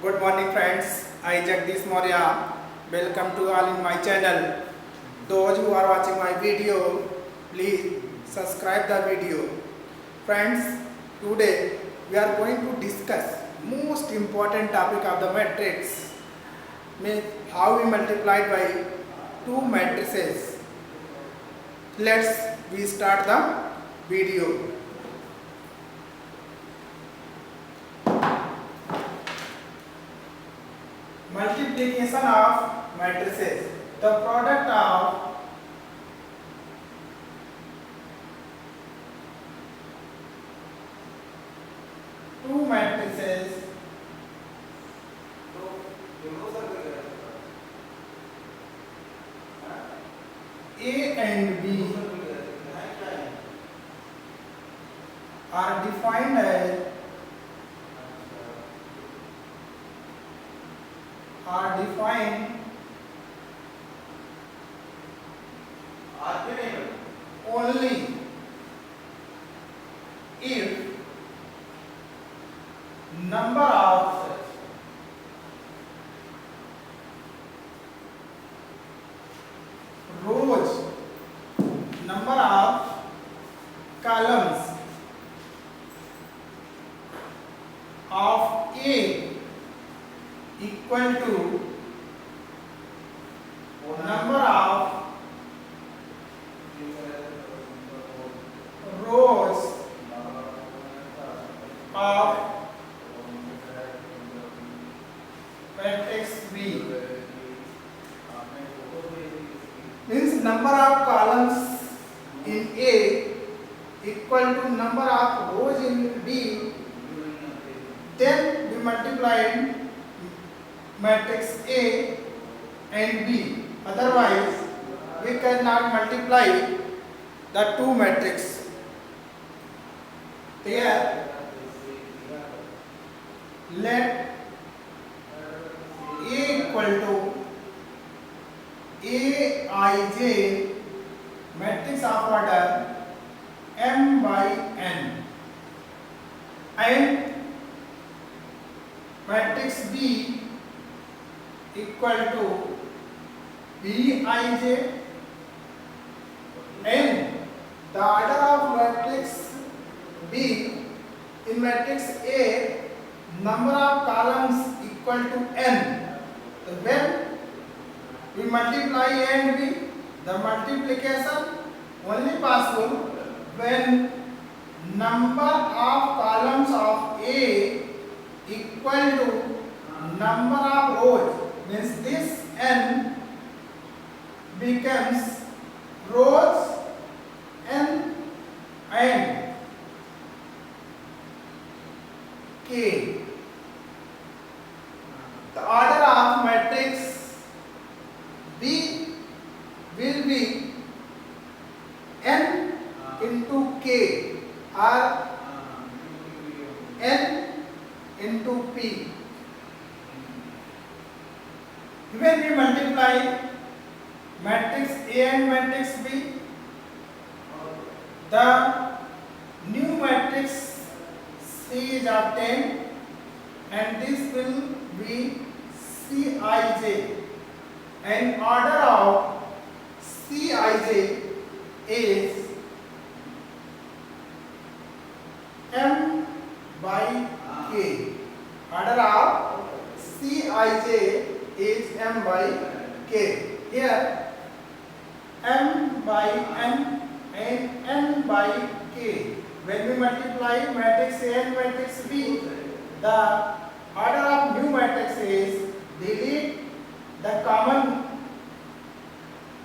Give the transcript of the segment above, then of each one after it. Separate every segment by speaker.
Speaker 1: Good morning friends, I Jagdish Maurya. Welcome to all in my channel. Those who are watching my video, please subscribe the video. Friends, today we are going to discuss most important topic of the matrix, means how we multiply by two matrices. We start the video. Multiplication of matrices. The product of two matrices A and B are defined as only if number of rows, number of columns of A equal to number of rows of matrix B. Means number of columns in A equal to number of rows in B. Then we multiply matrix A and B. Otherwise, we cannot multiply the two matrices. Here, let A equal to Aij, matrix of order m by n, and matrix B equal to Bij, and the order of matrix B in matrix A, number of columns equal to n. When we multiply A and B, the multiplication only possible when number of columns of A equal to number of rows. Means this n becomes rows n and k. The order of matrix B will be n into k or n into p. When we multiply matrix A and matrix B, the new matrix C is obtained, and this will be Cij, and order of Cij is m by k. Order of Cij is m by k. Here m by n and n by k. When we multiply matrix A and matrix B, the order of new matrix is delete the common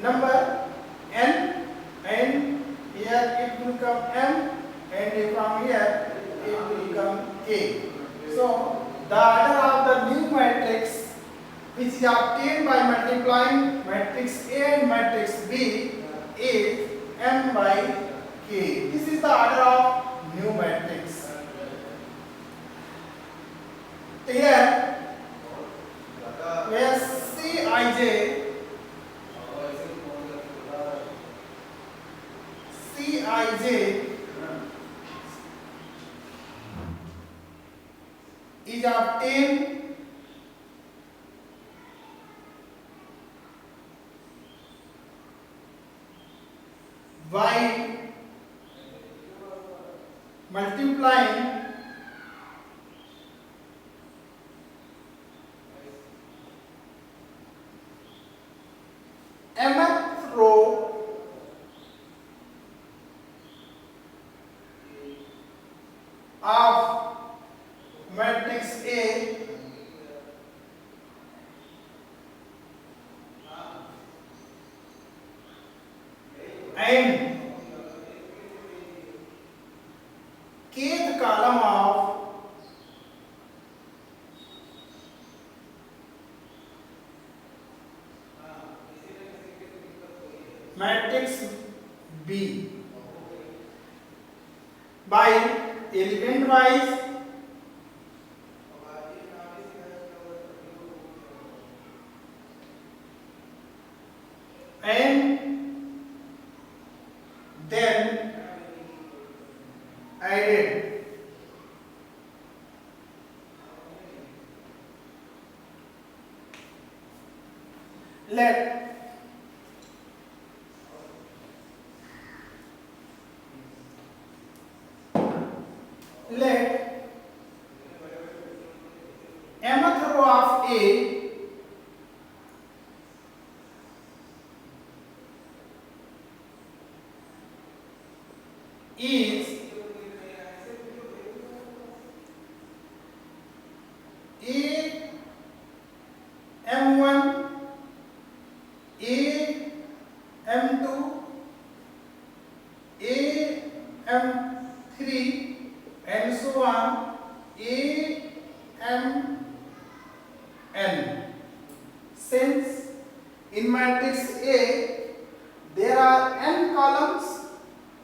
Speaker 1: number n, and here it will come m, and from here it will become k. So the order of the new matrix, which is obtained by multiplying matrix A and matrix B, is m by k. This is the order of new matrix. Here, where Cij is obtained multiplying mth row of matrix A and kth column of matrix B by element wise and then added. Let mth row of A is A M1, A M2, A M3 and so on, A M N. Since in matrix A there are n columns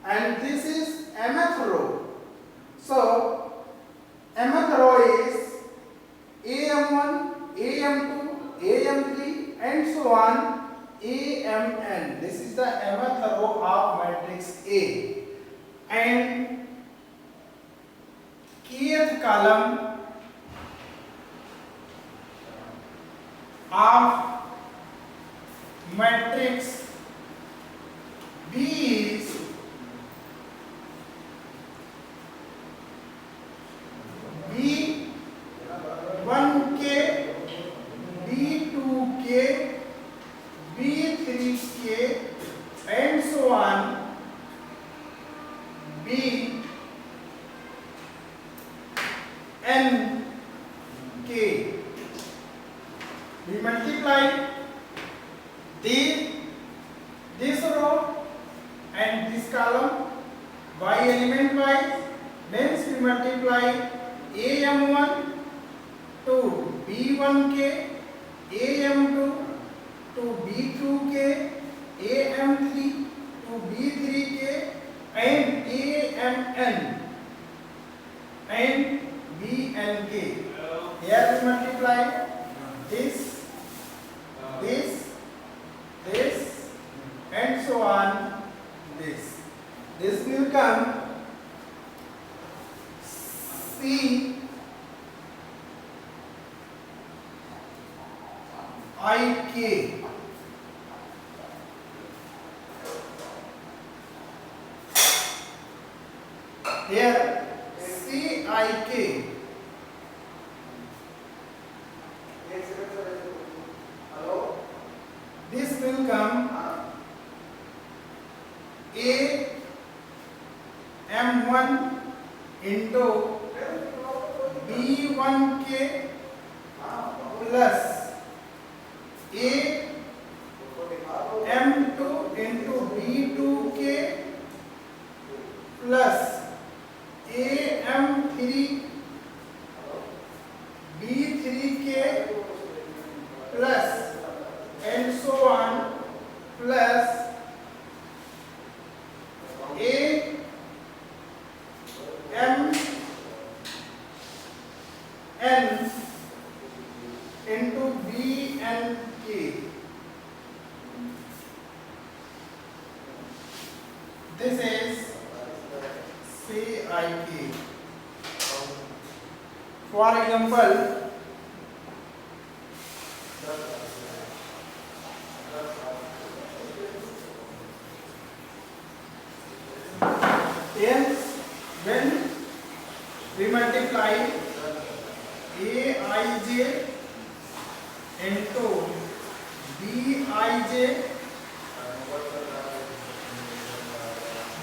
Speaker 1: and this is mth row, so mth row is AM1, AM2, AM3 and so on, AMN. This is the mth row of matrix A and kth column of matrix B is B1K, B2K, B3K and so on, BNK. We multiply this row and this column by element wise, means we multiply AM1 to B1K, AM2 to B2K, AM3 to B3K and AMN and BNK. Here we multiply this and so on this. This will come C I K. Here C I K. This will come A M1 into B1K plus A M2 into B2K plus A M3 B3K plus and so on plus A M N into B and K. This is CIK. For example, hence when We multiply Aij into Bij.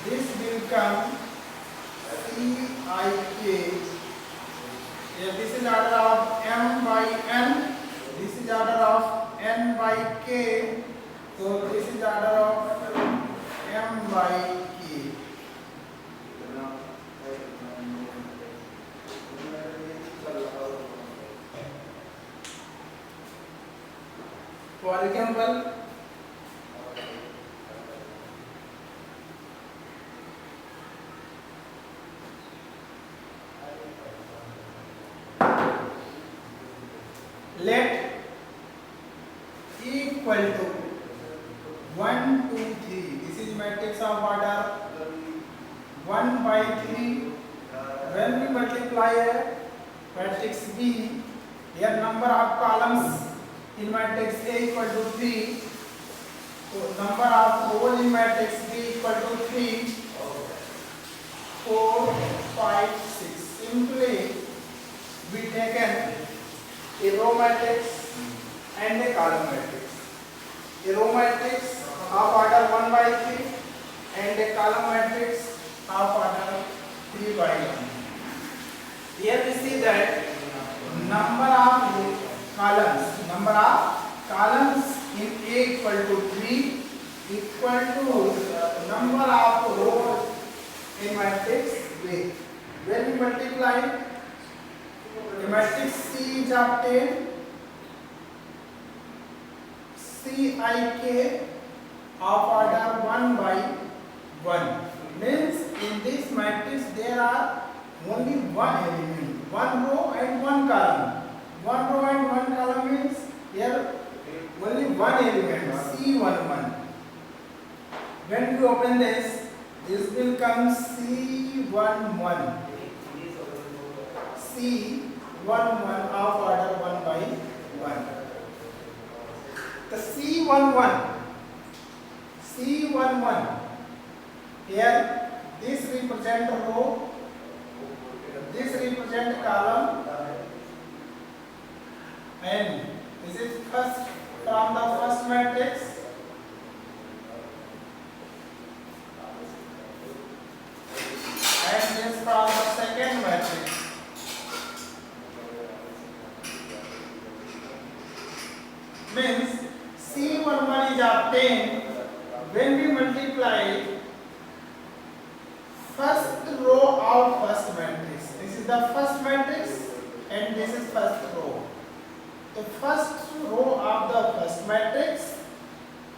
Speaker 1: This will come Cik. This is order of m by n. This is order of n by k. So this is order of m by k. For example, let equal to 1, 2, 3. This is matrix of order 1 by 3. When we multiply a matrix B, here number of columns in matrix A equal to 3. So number of rows in matrix B equal to 3, 4, 5, 6. Simply we taken a row matrix and a column matrix. A row matrix of order 1 by 3 and a column matrix of order 3 by 1. Here we see that number of columns in A equal to 3 equal to number of rows in matrix B. When we multiply, the matrix C is obtained. Cik of order 1 by 1 means in this matrix there are only one element, one row and one column. One row and one column means here only one element, C11. When we open this will come C11. C11 of order 1 by 1. The C11 here, this represent row, this represent column, and this is first from the first matrix. And this from the second matrix. Means C11 is obtained when we multiply first row of first matrix. This is the first matrix and this is first row. The first row of the first matrix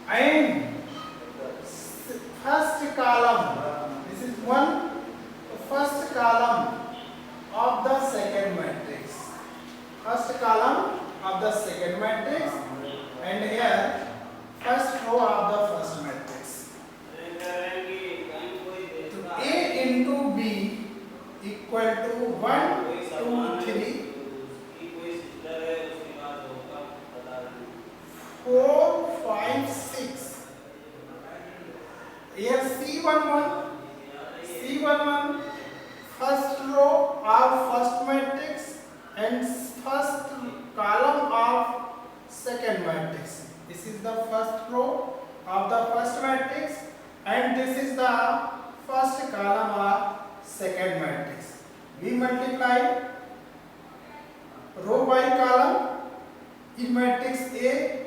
Speaker 1: and first column. This is one. The first column of the second matrix. First column of the second matrix. And here, first row of the first matrix. So A into B equal to 1, 2, 3, 4, 5, 6. Here C11, first row of first matrix and first column of second matrix. This is the first row of the first matrix and this is the first column of second matrix. We multiply row by column. In matrix A,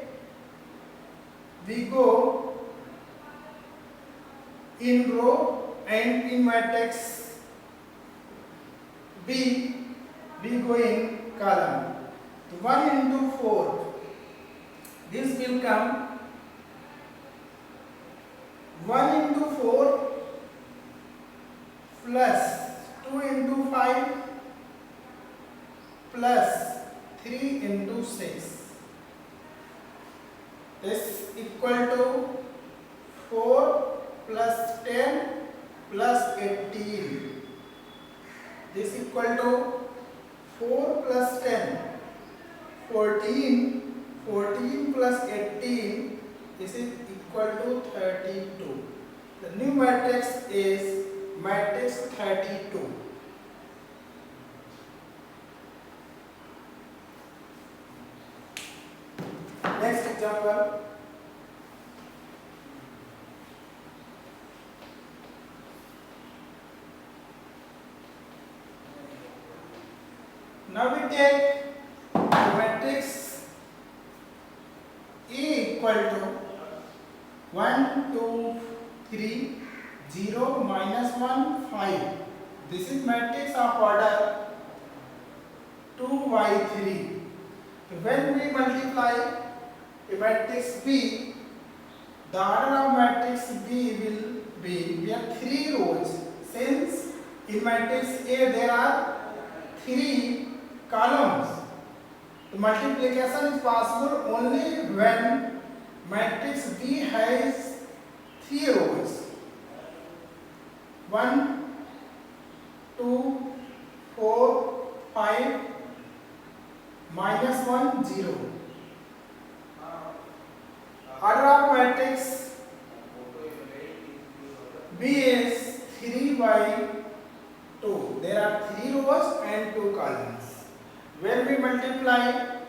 Speaker 1: we go in row, and in matrix B, we go in column. 1 into 4. This will come 1 into 4 plus 2 into 5 plus 3 into 6. This equal to 4 plus 10 plus 18. This equal to 4 plus 10, 14. 14 plus 18, this is equal to 32. The new matrix is matrix 32. example. Now we take the matrix A equal to 1, 2, 3, 0, minus 1, 5. This is matrix of order 2 by 3. When we multiply a matrix B, the order of matrix B will be, we have 3 rows. Since in matrix A there are 3 columns, the multiplication is possible only when matrix B has 3 rows. 1, 2, 4, 5, minus 1, 0. Order of matrix B is 3 by 2. There are 3 rows and 2 columns. When we multiply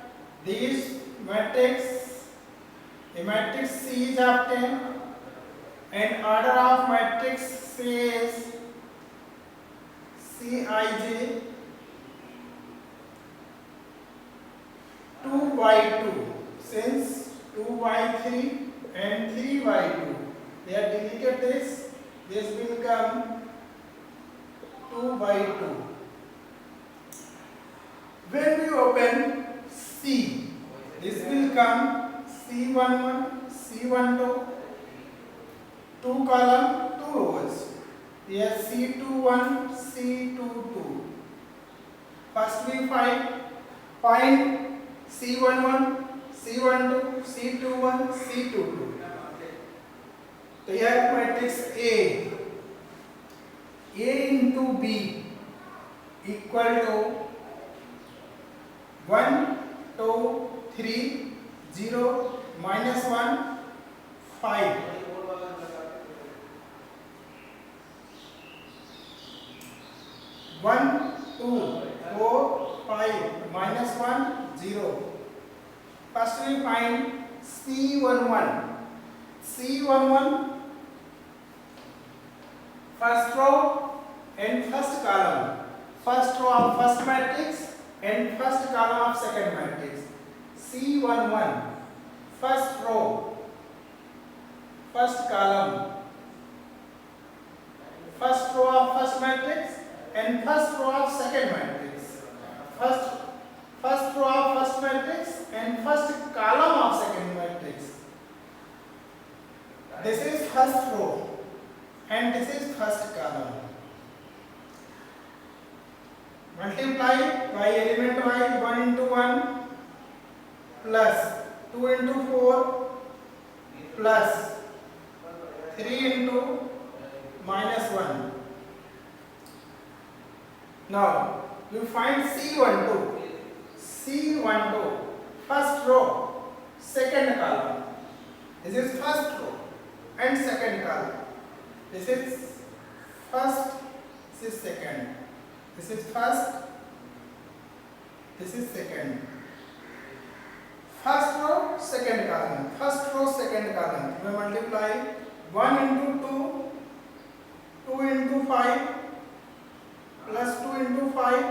Speaker 1: these matrix, a matrix C is obtained, and order of matrix C is Cij 2 by 2. Since 2 by 3 and 3 by 2, they are deleted this will come 2 by 2. When we open C, this will come C11, C12, 2 column, 2 rows. Here C21, C22. First we find C11, C12, C21, C22. So here matrix A into B equal to 1, 2, 3, 0, minus 1, 5. 1, 2, 4, 5, minus 1, 0. First we find C11. C11, first row and first column. First row of first matrix and first column of second matrix. C11, first row, first column, first row of first matrix and first row of second matrix. First row of first matrix and first column of second matrix. This is first row and this is first column. Multiply by element wise, 1 into 1 plus 2 into 4 plus 3 into minus 1. Now you find C12. C12, first row, second column. This is first row and second column. This is first, this is second. This is first, this is second. First row, second column. First row, second column. We multiply 1 into 2, 2 into 5, plus 2 into 5,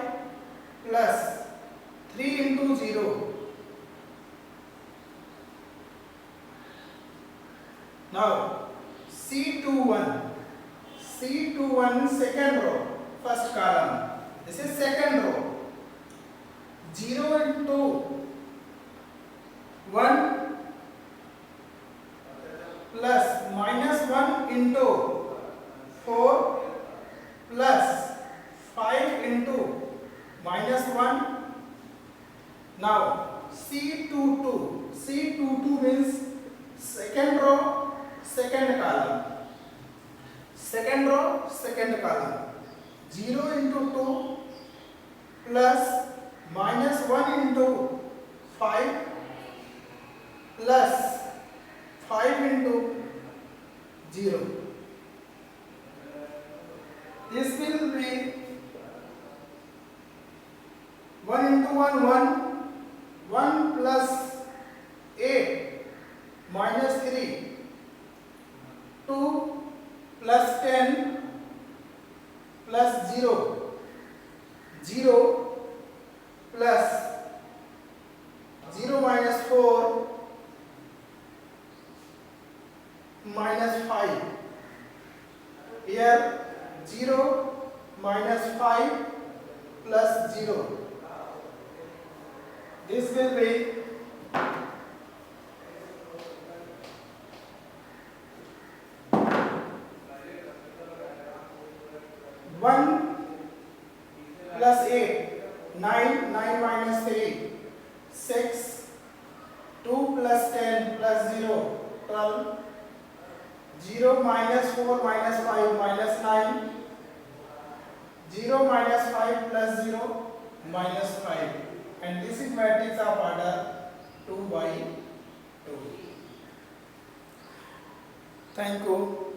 Speaker 1: plus 3 into 0. Now C21, C21 second row, first column. This is second row. 0 into 1 plus minus 1 into 4 plus 5 into minus 1. Now C22. C22 means second row, second column. Second row, second column. 0 into 2 plus minus 1 into 5 plus 5 into 0. This will be 1 into 1, 1, 1 plus 8 minus 3, 2 plus 10 plus 0, 0 plus 0 minus 4 minus 5. Here 0 minus 5 plus 0. This will be 1 plus 8, 9, 9 minus 3, 6, 2 plus 10 plus 0, 12, 0 minus 4 minus 5 minus 9, 0 minus 5 plus 0 minus 5, and this is matrix of order 2 by 2. Thank you.